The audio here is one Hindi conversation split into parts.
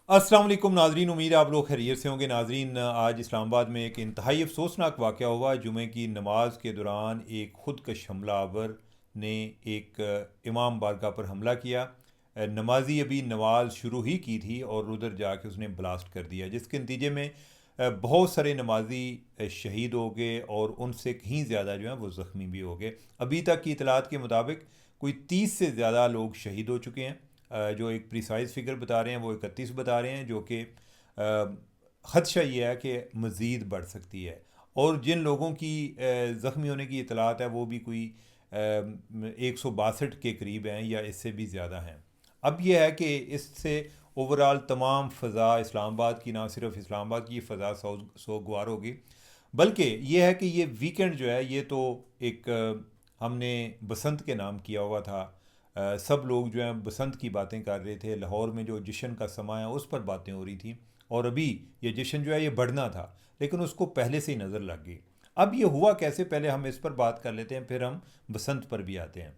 अस्सलाम वालेकुम नाजरीन, उम्मीद है आप लोग खैरियत से होंगे। नाजरीन, आज इस्लामाबाद में एक इंतहाई अफसोसनाक वाक़या हुआ। जुमे की नमाज के दौरान एक ख़ुदकश हमलावर ने एक इमाम बारगाह पर हमला किया। नमाजी अभी नमाज शुरू ही की थी और उधर जाके उसने ब्लास्ट कर दिया, जिसके नतीजे में बहुत सारे नमाजी शहीद हो गए और उनसे कहीं ज़्यादा जो है वो ज़ख्मी भी हो गए। अभी तक की इतलात के मुताबिक कोई 30 से ज़्यादा लोग शहीद हो चुके हैं। जो एक प्रिसाइज फिगर बता रहे हैं वो 31 बता रहे हैं, जो कि ख़दशा ये है कि मज़ीद बढ़ सकती है। और जिन लोगों की ज़ख्मी होने की इतलात है वो भी कोई 162 के करीब हैं या इससे भी ज़्यादा हैं। अब यह है कि इससे ओवरऑल तमाम फ़ज़ा इस्लामाबाद की, ना सिर्फ इस्लामाबाद की फ़ज़ा सोगवार होगी, बल्कि यह है कि ये वीकेंड जो है ये तो एक हमने बसंत के नाम किया हुआ था। सब लोग जो हैं बसंत की बातें कर रहे थे। लाहौर में जो जश्न का समा है उस पर बातें हो रही थी और अभी ये जश्न जो है ये बढ़ना था, लेकिन उसको पहले से ही नज़र लग गई। अब ये हुआ कैसे, पहले हम इस पर बात कर लेते हैं, फिर हम बसंत पर भी आते हैं।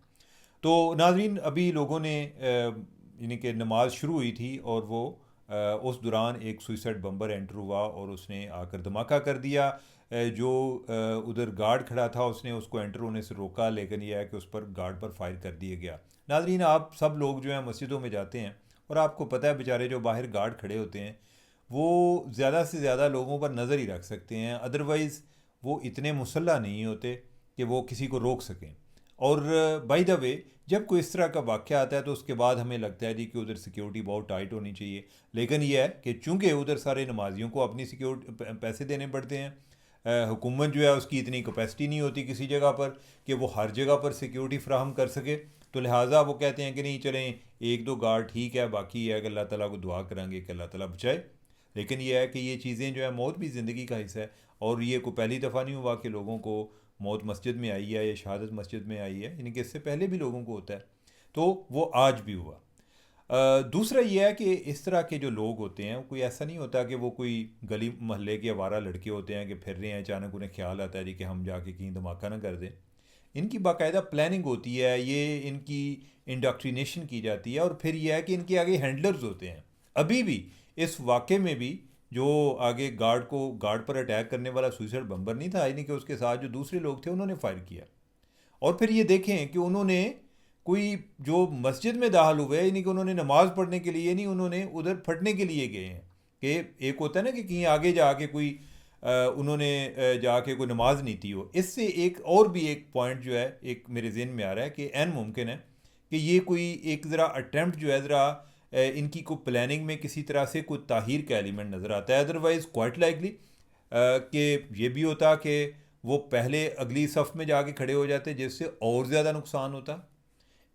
तो नाजरीन, अभी लोगों ने यानी कि नमाज शुरू हुई थी और वो उस दौरान एक सुइसाइड बम्बर एंटर हुआ और उसने आकर धमाका कर दिया। जो उधर गार्ड खड़ा था उसने उसको एंटर होने से रोका, लेकिन यह है कि उस पर गार्ड पर फायर कर दिया गया। नाजरीन, आप सब लोग जो हैं मस्जिदों में जाते हैं और आपको पता है बेचारे जो बाहर गार्ड खड़े होते हैं वो ज़्यादा से ज़्यादा लोगों पर नज़र ही रख सकते हैं, अदरवाइज़ वो इतने मुसल्ला नहीं होते कि वो किसी को रोक सकें। और बाय द वे, जब कोई इस तरह का वाक़या आता है तो उसके बाद हमें लगता है जी कि उधर सिक्योरिटी बहुत टाइट होनी चाहिए, लेकिन यह है कि चूँकि उधर सारे नमाजियों को अपनी सिक्योरिटी पैसे देने पड़ते हैं, हुकूमत जो है उसकी इतनी कैपेसिटी नहीं होती किसी जगह पर कि वो हर जगह पर सिक्योरिटी फ्राहम कर सके। तो लिहाजा वो कहते हैं कि नहीं चलें, एक दो गार्ड ठीक है, बाकी है कि अल्लाह ताला को दुआ करेंगे कि अल्लाह ताला बचाए। लेकिन यह है कि ये चीज़ें जो है, मौत भी ज़िंदगी का हिस्सा है और ये कोई पहली दफ़ा नहीं हुआ कि लोगों को मौत मस्जिद में आई है या शहादत मस्जिद में आई है, यानी कि इससे पहले भी लोगों को होता है। तो वो आज भी हुआ। दूसरा ये है कि इस तरह के जो लोग होते हैं कोई ऐसा नहीं होता कि वो कोई गली मोहल्ले के आवारा लड़के होते हैं कि फिर रहे हैं, अचानक उन्हें ख्याल आता है जी कि हम जाके कहीं धमाका ना कर दें। इनकी बाकायदा प्लानिंग होती है, ये इनकी इंडोक्ट्रिनेशन की जाती है और फिर यह है कि इनके आगे हैंडलर्स होते हैं। अभी भी इस वाक़े में भी जो आगे गार्ड पर अटैक करने वाला सुइसाइड बम्बर नहीं था, यानी कि उसके साथ जो दूसरे लोग थे उन्होंने फायर किया। और फिर ये देखें कि उन्होंने कोई जो मस्जिद में दाखिल हुए, यानी कि उन्होंने नमाज पढ़ने के लिए नहीं, उन्होंने उधर फटने के लिए गए हैं। कि एक होता है ना कि कहीं आगे जाके कोई उन्होंने जाके कोई नमाज नहीं थी हो। इससे एक और भी एक पॉइंट जो है एक मेरे जहन में आ रहा है कि एन मुमकिन है कि ये कोई एक ज़रा अटैम्प्ट जो है, ज़रा इनकी कोई प्लानिंग में किसी तरह से कोई ताहीर का एलिमेंट नज़र आता है। अदरवाइज़ क्वाइट लाइकली कि ये भी होता कि वो पहले अगली सफ़ में जाके खड़े हो जाते, जिससे और ज़्यादा नुकसान होता।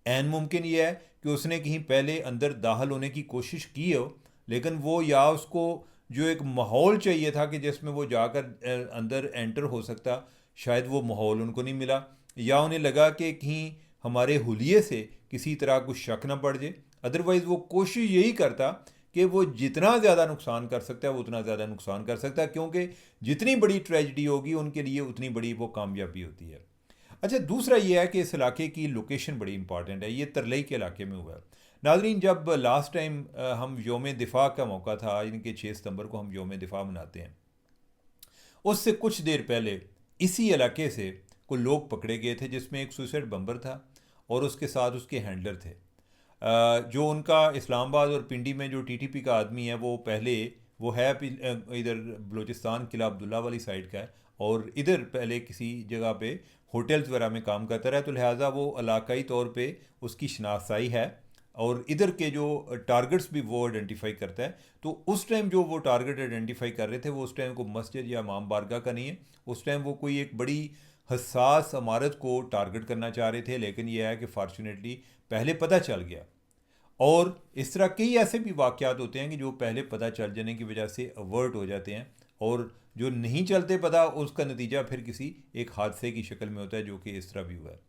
एन मुमकिन ये है कि उसने कहीं पहले अंदर दाखिल होने की कोशिश की हो, लेकिन वो या उसको जो एक माहौल चाहिए था कि जिसमें वो जाकर अंदर एंटर हो सकता, शायद वो माहौल उनको नहीं मिला, या उन्हें लगा कि कहीं हमारे हुलिये से किसी तरह कुछ शक ना पड़ जाए। अदरवाइज़ वो कोशिश यही करता कि वो जितना ज़्यादा नुकसान कर सकता है वो उतना ज़्यादा नुकसान कर सकता है, क्योंकि जितनी बड़ी ट्रेजिडी होगी उनके लिए उतनी बड़ी वो कामयाबी होती है। अच्छा, दूसरा ये है कि इस इलाके की लोकेशन बड़ी इंपॉर्टेंट है। ये तरलई के इलाके में हुआ है। नाजरीन, जब लास्ट टाइम हम योम दिफा का मौका था, इनके 6 सितंबर को हम योम दिफा मनाते हैं, उससे कुछ देर पहले इसी इलाके से कुछ लोग पकड़े गए थे, जिसमें एक सुसाइड बम्बर था और उसके साथ उसके हैंडलर थे। जो उनका इस्लामाबाद और पिंडी में जो टीटीपी का आदमी है वो पहले वो है इधर बलूचिस्तान किला अब्दुल्ला वाली साइड का है और इधर पहले किसी जगह पे होटल्स वगैरह में काम करता रहा, तो लिहाजा वो इलाकाई तौर पे उसकी शनाख्ताई है और इधर के जो टारगेट्स भी वो आइडेंटिफाई करता है। तो उस टाइम जो वो टारगेट आइडेंटिफाई कर रहे थे वो उस टाइम को मस्जिद या इमाम बारगाह का नहीं है, उस टाइम वो कोई एक बड़ी हसास इमारत को टारगेट करना चाह रहे थे, लेकिन यह है कि फॉर्चुनेटली पहले पता चल गया। और इस तरह कई ऐसे भी वाक़यात होते हैं कि जो पहले पता चल जाने की वजह से अवर्ट हो जाते हैं और जो नहीं चलते पता उसका नतीजा फिर किसी एक हादसे की शक्ल में होता है, जो कि इस तरह भी हुआ है।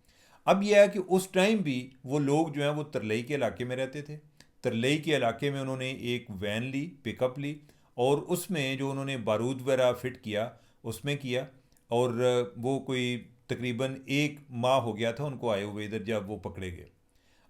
अब यह है कि उस टाइम भी वो लोग जो हैं वो तरलई के इलाके में रहते थे। तरलई के इलाके में उन्होंने एक वैन ली, पिकअप ली और उसमें जो उन्होंने बारूद वगैरह फिट किया उसमें किया। और वो कोई तकरीबन 1 माह हो गया था उनको आए हुए इधर जब वो पकड़े गए।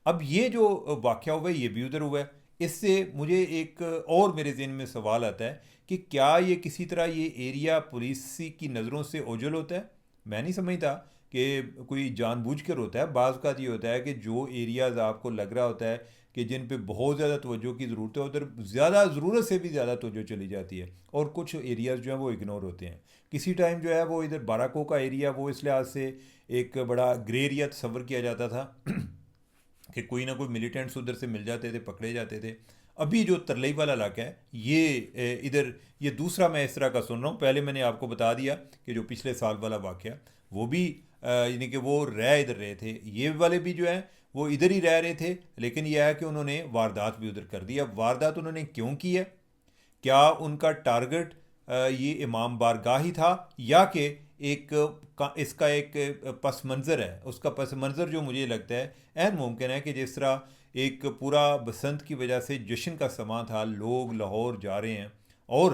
अब ये जो वाक़या हुआ है ये भी उधर हुआ है। इससे मुझे एक और मेरे ज़हन में सवाल आता है कि क्या ये किसी तरह ये एरिया पुलिस की नज़रों से ओझल होता है। मैं नहीं समझता कि कोई जानबूझ कर होता है। बाज़ का ये होता है कि जो एरियाज़ आपको लग रहा होता है कि जिन पे बहुत ज़्यादा तवज्जो की ज़रूरत है, उधर ज़्यादा ज़रूरत से भी ज़्यादा तवज्जो चली जाती है, और कुछ एरियाज़ जो हैं वो इग्नोर होते हैं। किसी टाइम जो है वो इधर बाराको का एरिया वो इस लिहाज से एक बड़ा ग्रे एरिया तस्वर किया जाता था कि कोई ना कोई मिलिटेंट्स उधर से मिल जाते थे, पकड़े जाते थे। अभी जो तरलई वाला इलाका है ये इधर ये दूसरा मैं इस तरह का सुन रहा हूँ। पहले मैंने आपको बता दिया कि जो पिछले साल वाला वाक़या वो भी यानी कि वो रह इधर रहे थे, ये वाले भी जो है वो इधर ही रह रहे थे, लेकिन यह है कि उन्होंने वारदात भी उधर कर दी। अब वारदात उन्होंने क्यों की है? क्या उनका टारगेट ये इमाम बारगाह ही था, या कि इसका एक पस मंज़र है? उसका पस मंज़र जो मुझे लगता है ऐन मुमकिन है कि जिस तरह एक पूरा बसंत की वजह से जश्न का समा था, लोग लाहौर जा रहे हैं, और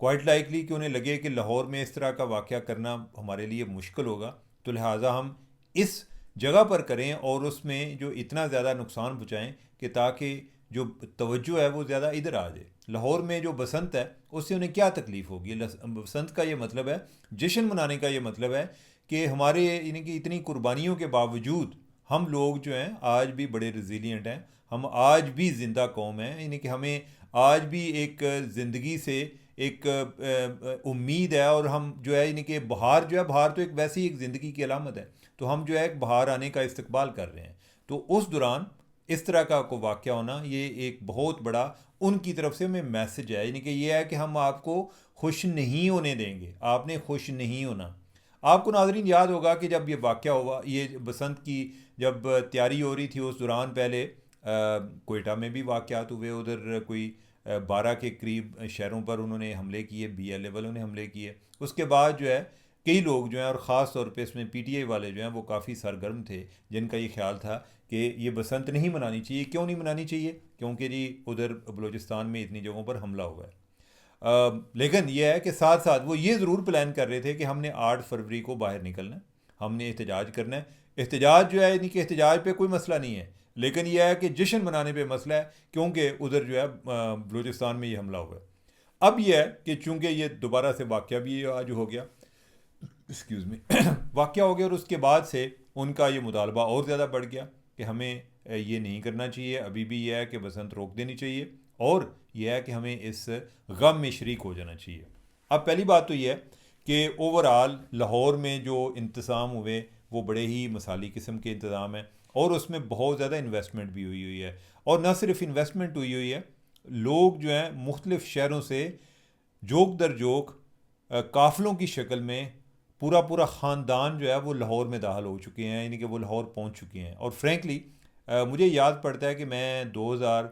क्वाइट लाइकली कि उन्हें लगे कि लाहौर में इस तरह का वाक़या करना हमारे लिए मुश्किल होगा, तो लिहाजा हम इस जगह पर करें और उसमें जो इतना ज़्यादा नुकसान पहुँचाएँ कि ताकि जो तवज्जो है वो ज़्यादा इधर आ जाए। लाहौर में जो बसंत है उससे उन्हें क्या तकलीफ़ होगी? बसंत का ये मतलब है, जश्न मनाने का ये मतलब है कि हमारे यानी कि इतनी कुर्बानियों के बावजूद हम लोग जो हैं आज भी बड़े रिजिलियंट हैं, हम आज भी ज़िंदा कौम हैं, यानी कि हमें आज भी एक ज़िंदगी से एक उम्मीद है, और हम जो है यानी कि बहार जो है, बहार तो एक वैसी एक ज़िंदगी की अलामत है, तो हम जो है एक बहार आने का इस्तकबाल कर रहे हैं। तो उस दौरान इस तरह का को वाक़या होना ये एक बहुत बड़ा उनकी तरफ से हमें मैसेज है, यानी कि ये है कि हम आपको खुश नहीं होने देंगे, आपने खुश नहीं होना। आपको नाज़रीन याद होगा कि जब ये वाक़या हुआ, ये बसंत की जब तैयारी हो रही थी, उस दौरान पहले कोयटा में भी वाक़यात हुए, उधर कोई 12 के करीब शहरों पर उन्होंने हमले किए, BLA वालों ने हमले किए। उसके बाद जो है कई लोग जो हैं, और ख़ास तौर पे इसमें PTI वाले जो हैं वो काफ़ी सरगर्म थे, जिनका ये ख्याल था कि ये बसंत नहीं मनानी चाहिए। क्यों नहीं मनानी चाहिए? क्योंकि जी उधर बलूचिस्तान में इतनी जगहों पर हमला हुआ है। लेकिन यह है कि साथ साथ वो ये ज़रूर प्लान कर रहे थे कि हमने 8 फरवरी को बाहर निकलना है, हमने एहतजाज करना है। एहतजाज जो है यानी कि एहतजाज पे कोई मसला नहीं है, लेकिन यह है कि जश्न मनाने पे मसला है, क्योंकि उधर जो है बलूचिस्तान में ये हमला हुआ है। अब यह है कि चूँकि ये दोबारा से वाक़या भी आज हो गया, एक्सक्यूज़ मी वाक़या हो गया, और उसके बाद से उनका ये मुतालबा और ज़्यादा बढ़ गया कि हमें ये नहीं करना चाहिए। अभी भी यह है कि बसंत रोक देनी चाहिए, और यह है कि हमें इस गम में शरीक हो जाना चाहिए। अब पहली बात तो यह है कि ओवरऑल लाहौर में जो इंतज़ाम हुए वो बड़े ही मसाली किस्म के इंतज़ाम हैं, और उसमें बहुत ज़्यादा इन्वेस्टमेंट भी हुई हुई है। और न सिर्फ इन्वेस्टमेंट हुई हुई है, लोग जो हैं मुख्तलिफ़ शहरों से जोक दर जोक काफ़िलों की शक्ल में पूरा पूरा ख़ानदान जो है वो लाहौर में दाखिल हो चुके हैं, यानी कि वो लाहौर पहुंच चुके हैं। और फ्रेंकली मुझे याद पड़ता है कि मैं 2000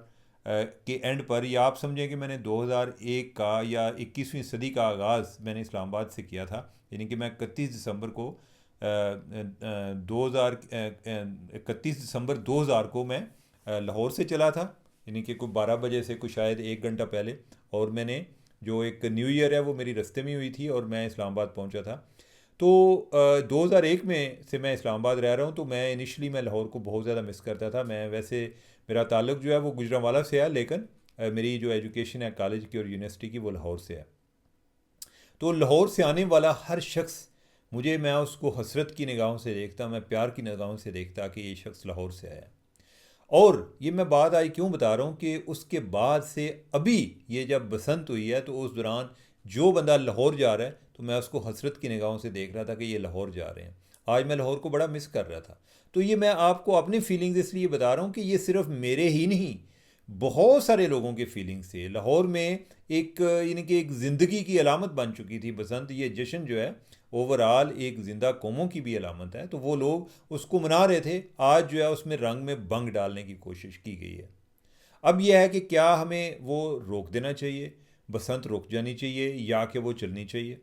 के एंड पर, या आप समझें कि मैंने 2001 का या 21वीं सदी का आगाज़ मैंने इस्लामाबाद से किया था, यानी कि मैं 31 दिसंबर को 2000 को मैं लाहौर से चला था, यानी कि कोई 12 बजे से कुछ शायद 1 घंटा पहले। और मैंने जो एक न्यू ईयर है वो मेरी रास्ते में हुई थी, और मैं इस्लामाबाद पहुंचा था। तो 2001 में से मैं इस्लामाबाद रह रहा हूँ, तो मैं इनिशली मैं लाहौर को बहुत ज़्यादा मिस करता था। मैं वैसे मेरा ताल्लुक़ जो है वो गुजरांवाला से है, लेकिन मेरी जो एजुकेशन है कॉलेज की और यूनिवर्सिटी की वो लाहौर से है। तो लाहौर से आने वाला हर शख्स, मैं उसको हसरत की निगाहों से देखता, मैं प्यार की निगाहों से देखता कि ये शख्स लाहौर से आया है। और ये मैं बात आई क्यों बता रहा हूँ कि उसके बाद से अभी ये जब बसंत हुई है, तो उस दौरान जो बंदा लाहौर जा रहा है तो मैं उसको हसरत की निगाहों से देख रहा था कि ये लाहौर जा रहे हैं। आज मैं लाहौर को बड़ा मिस कर रहा था। तो ये मैं आपको अपनी फीलिंग्स इसलिए बता रहा हूँ कि ये सिर्फ मेरे ही नहीं, बहुत सारे लोगों के फीलिंग्स थे। लाहौर में एक यानी कि एक ज़िंदगी की अलामत बन चुकी थी बसंत। ये जश्न जो है ओवरऑल एक ज़िंदा कौमों की भी अलामत है, तो वो लोग उसको मना रहे थे। आज जो है उसमें रंग में भंग डालने की कोशिश की गई है। अब यह है कि क्या हमें वो रोक देना चाहिए, बसंत रुक जानी चाहिए, या कि वो चलनी चाहिए?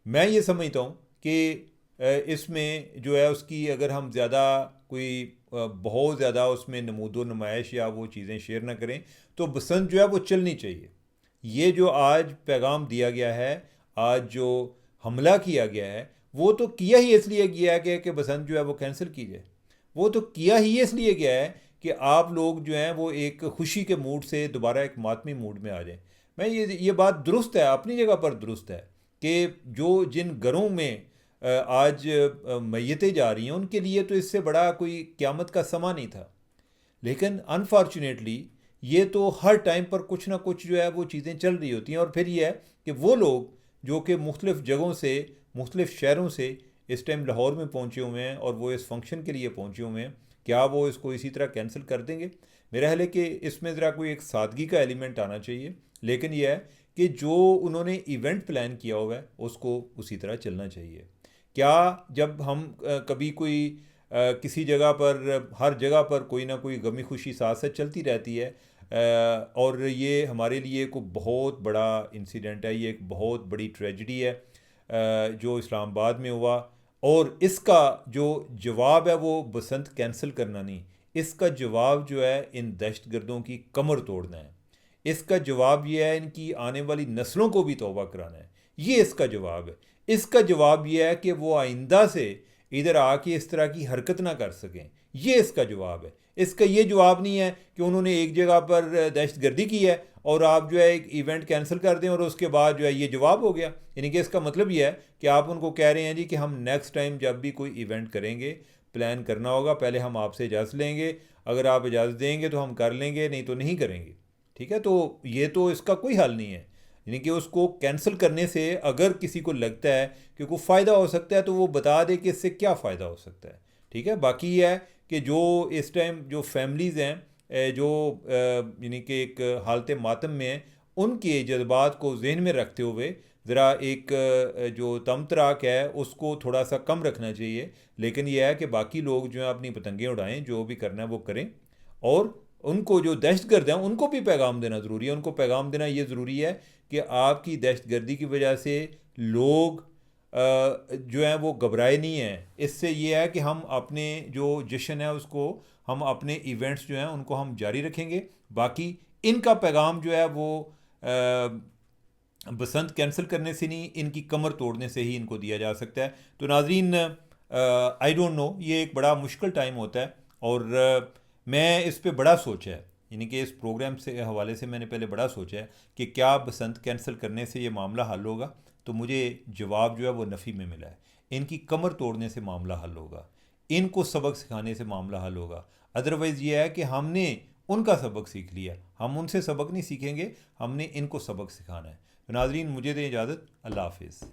मैं ये समझता हूँ कि इसमें जो है उसकी अगर हम ज़्यादा कोई बहुत ज़्यादा उसमें नमूदो नुमाइश या वो चीज़ें शेयर ना करें, तो बसंत जो है वो चलनी चाहिए। ये जो आज पैगाम दिया गया है, आज जो हमला किया गया है, वो तो किया ही इसलिए गया है कि बसंत जो है वो कैंसिल की जाए। वो तो किया ही इसलिए गया है कि आप लोग जो हैं वो एक खुशी के मूड से दोबारा एक मातमी मूड में आ जाएं। मैं ये बात दुरुस्त है, अपनी जगह पर दुरुस्त है कि जो जिन घरों में आज मैयतें जा रही हैं उनके लिए तो इससे बड़ा कोई क़यामत का समा नहीं था। लेकिन अनफॉर्चुनेटली ये तो हर टाइम पर कुछ ना कुछ जो है वो चीज़ें चल रही होती हैं। और फिर ये है कि वो लोग जो कि मुख्तलिफ़ जगहों से, मुख्तलिफ़ शहरों से इस टाइम लाहौर में पहुँचे हुए हैं और वो इस फंक्शन के लिए पहुँचे हुए हैं, क्या वो इसको इसी तरह कैंसिल कर देंगे? मेरा ख्याल है कि इसमें ज़रा कोई एक सादगी का एलिमेंट आना चाहिए। लेकिन यह है कि जो उन्होंने इवेंट प्लान किया हुआ है उसको उसी तरह चलना चाहिए। क्या जब हम कभी कोई किसी जगह पर, हर जगह पर कोई ना कोई गमी खुशी साथ साथ चलती रहती है, और ये हमारे लिए को बहुत बड़ा इंसिडेंट है, ये एक बहुत बड़ी ट्रेजेडी है जो इस्लामाबाद में हुआ। और इसका जो जवाब है वो बसंत कैंसिल करना नहीं, इसका जवाब जो है इन दहशतगर्दों की कमर तोड़ना है। इसका जवाब ये है इनकी आने वाली नस्लों को भी तौबा कराना है। ये इसका जवाब है। इसका जवाब ये है कि वो आइंदा से इधर आके इस तरह की हरकत ना कर सकें। ये इसका जवाब है। इसका ये जवाब नहीं है कि उन्होंने एक जगह पर दहशतगर्दी की है और आप जो है एक इवेंट कैंसिल कर दें और उसके बाद जो है ये जवाब हो गया। यानी कि इसका मतलब ये है कि आप उनको कह रहे हैं जी कि हम नेक्स्ट टाइम जब भी कोई इवेंट करेंगे, प्लान करना होगा, पहले हम आपसे इजाज़त लेंगे, अगर आप इजाज़त देंगे तो हम कर लेंगे, नहीं तो नहीं करेंगे। ठीक है, तो ये तो इसका कोई हल नहीं है। यानी कि उसको कैंसिल करने से अगर किसी को लगता है कि कोई फ़ायदा हो सकता है तो वो बता दे कि इससे क्या फ़ायदा हो सकता है। ठीक है, बाकी ये है कि जो इस टाइम जो फैमिलीज़ हैं, जो यानी कि एक हालत मातम में हैं, उनके जज्बात को जहन में रखते हुए ज़रा एक जो तम तराक है उसको थोड़ा सा कम रखना चाहिए। लेकिन यह है कि बाकी लोग जो हैं अपनी पतंगें उड़ाएं, जो भी करना है वो करें। और उनको जो दहशतगर्द हैं उनको भी पैगाम देना ज़रूरी है। उनको पैगाम देना ये ज़रूरी है कि आपकी दहशतगर्दी की वजह से लोग जो हैं वो घबराए नहीं हैं। इससे ये है कि हम अपने जो जश्न है उसको, हम अपने इवेंट्स जो हैं उनको हम जारी रखेंगे। बाकी इनका पैगाम जो है वो बसंत कैंसिल करने से नहीं, इनकी कमर तोड़ने से ही इनको दिया जा सकता है। तो नाजरीन, आई डोंट नो, ये एक बड़ा मुश्किल टाइम होता है और मैं इस पे बड़ा सोचा है। यानी कि इस प्रोग्राम से हवाले से मैंने पहले बड़ा सोचा है कि क्या बसंत कैंसिल करने से ये मामला हल होगा, तो मुझे जवाब जो है वो नफ़ी में मिला है। इनकी कमर तोड़ने से मामला हल होगा, इनको सबक सिखाने से मामला हल होगा। अदरवाइज़ ये है कि हमने उनका सबक सीख लिया, हम उनसे सबक नहीं सीखेंगे, हमने इनको सबक सिखाना है। तो नाजरीन, मुझे दें इजाज़त। अल्लाह हाफिज़।